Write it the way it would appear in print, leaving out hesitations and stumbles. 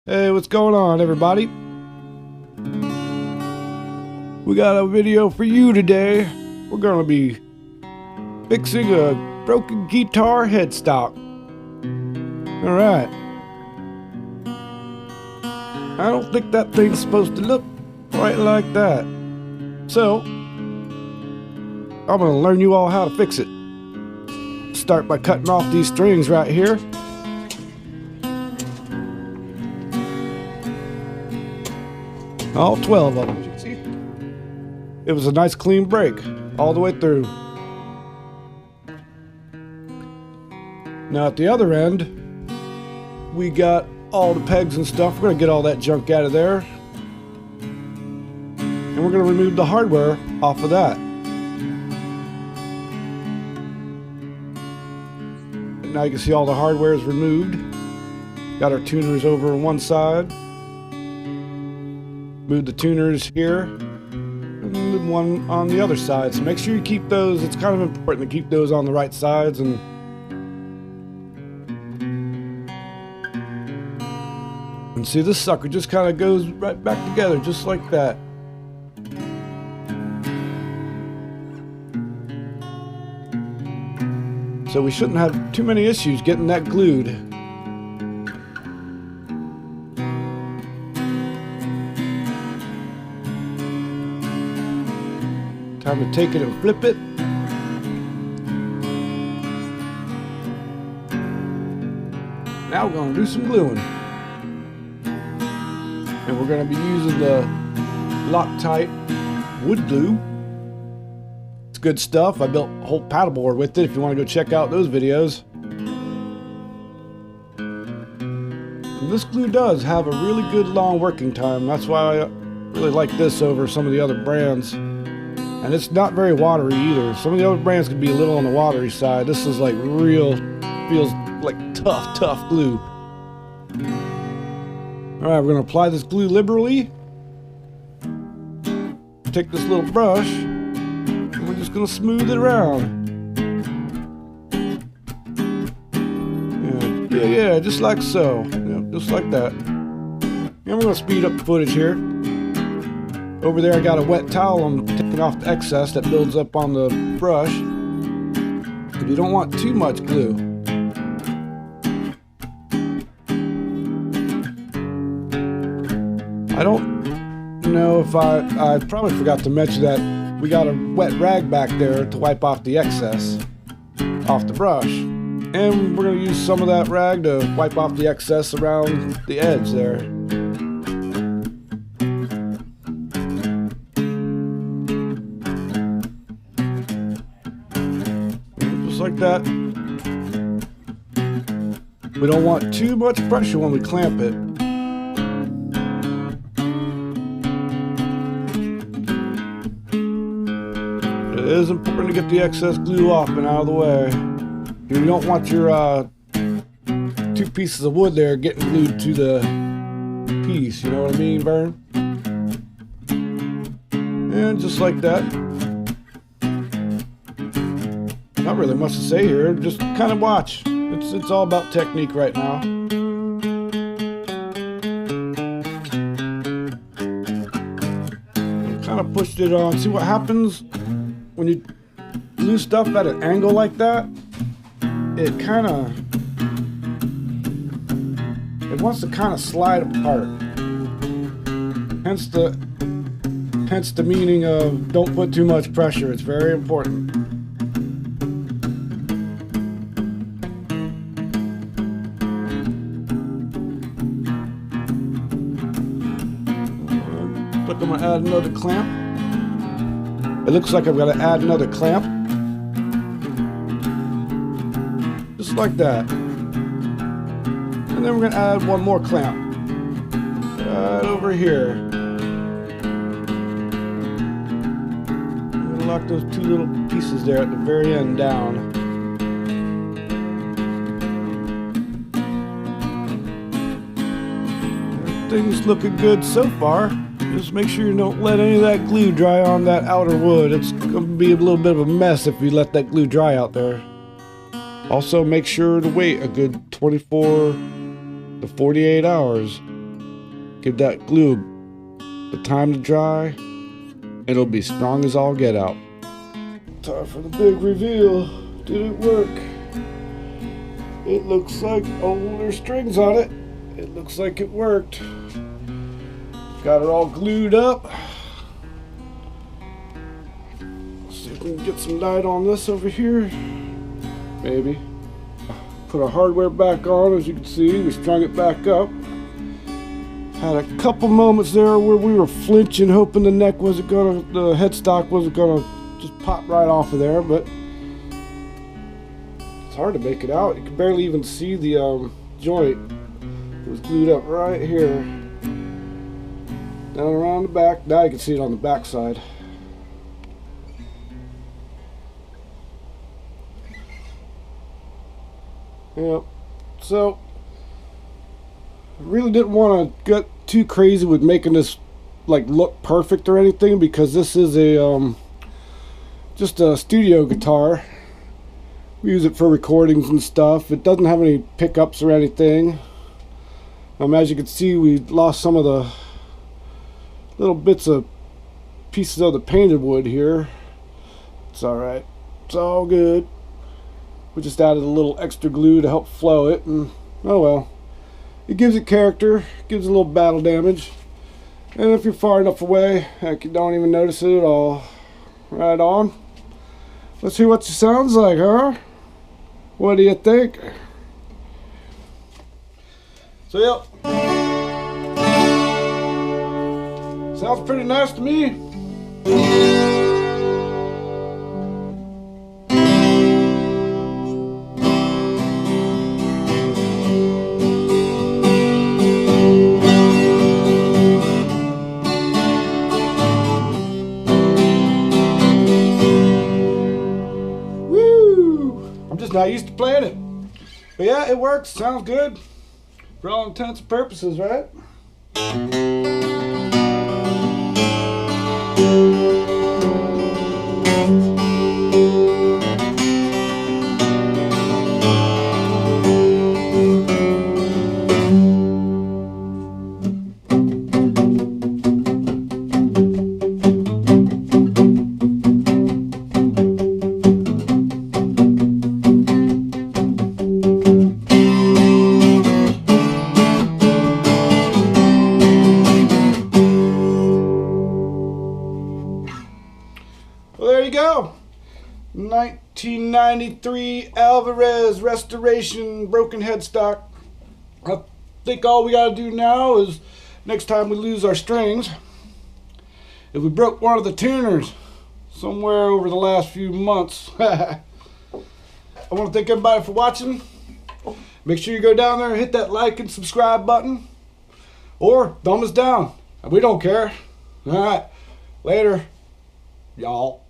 Hey, what's going on, everybody? We got a video for you today. We're gonna be fixing a broken guitar headstock. Alright. I don't think that thing's supposed to look quite like that. So, I'm gonna learn you all how to fix it. Start by cutting off these strings right here. All 12 of them, as you can see. It was a nice clean break, all the way through. Now at the other end, we got all the pegs and stuff. We're gonna get all that junk out of there. And we're gonna remove the hardware off of that. And now you can see all the hardware is removed. Got our tuners over on one side. Move the tuners here, and move one on the other side. So make sure you keep those, it's kind of important to keep those on the right sides. And see, this sucker just kind of goes right back together, just like that. So we shouldn't have too many issues getting that glued. Time to take it and flip it. Now we're going to do some gluing. And we're going to be using the Loctite wood glue. It's good stuff. I built a whole paddleboard with it if you want to go check out those videos. And this glue does have a really good long working time. That's why I really like this over some of the other brands. And it's not very watery either. Some of the other brands could be a little on the watery side. This is like real, feels like tough glue. Alright, we're going to apply this glue liberally. Take this little brush, and we're just going to smooth it around. Yeah, just like so. Yeah, just like that. And we're going to speed up the footage here. Over there I got a wet towel. I'm taking off the excess that builds up on the brush. But you don't want too much glue. I don't know if I probably forgot to mention that we got a wet rag back there to wipe off the excess off the brush. And we're going to use some of that rag to wipe off the excess around the edge there. Like that. We don't want too much pressure when we clamp it. It is important to get the excess glue off and out of the way. You don't want your two pieces of wood there getting glued to the piece, you know what I mean, Vern? And just like that. Not really much to say here, just kind of watch. It's all about technique right now. Kind of pushed it on. See what happens when you glue stuff at an angle like that? It wants to kind of slide apart. Hence the meaning of don't put too much pressure. It's very important. I'm going to add another clamp. It looks like I'm going to add another clamp. Just like that. And then we're going to add one more clamp. Right over here. I'm going to lock those two little pieces there at the very end down. Everything's looking good so far. Just make sure you don't let any of that glue dry on that outer wood. It's going to be a little bit of a mess if you let that glue dry out there. Also, make sure to wait a good 24 to 48 hours. Give that glue the time to dry. It'll be strong as all get out. Time for the big reveal. Did it work? It looks like, oh, there's strings on it. It looks like it worked. Got it all glued up. See if we can get some light on this over here. Maybe. Put our hardware back on. As you can see, we strung it back up. Had a couple moments there where we were flinching, hoping the headstock wasn't gonna just pop right off of there, but it's hard to make it out. You can barely even see the joint. It was glued up right here. Down around the back. Now you can see it on the back side. Yep. So I really didn't want to get too crazy with making this like look perfect or anything, because this is a just a studio guitar. We use it for recordings and stuff. It doesn't have any pickups or anything. As you can see, we lost some of the little bits of pieces of the painted wood here. It's alright. It's all good. We just added a little extra glue to help flow it, and oh well. It gives it character, gives it a little battle damage. And if you're far enough away, heck, you don't even notice it at all. Right on. Let's hear what it sounds like, huh? What do you think? So, yep. Sounds pretty nice to me. I'm just not used to playing it. But yeah, it works. Sounds good. For all intents and purposes, right? Well, there you go. 1993 Alvarez Restoration broken headstock. I think all we gotta do now is, next time we lose our strings, if we broke one of the tuners somewhere over the last few months. I want to thank everybody for watching. Make sure you go down there and hit that like and subscribe button, or thumb us down. We don't care. All right, later, y'all.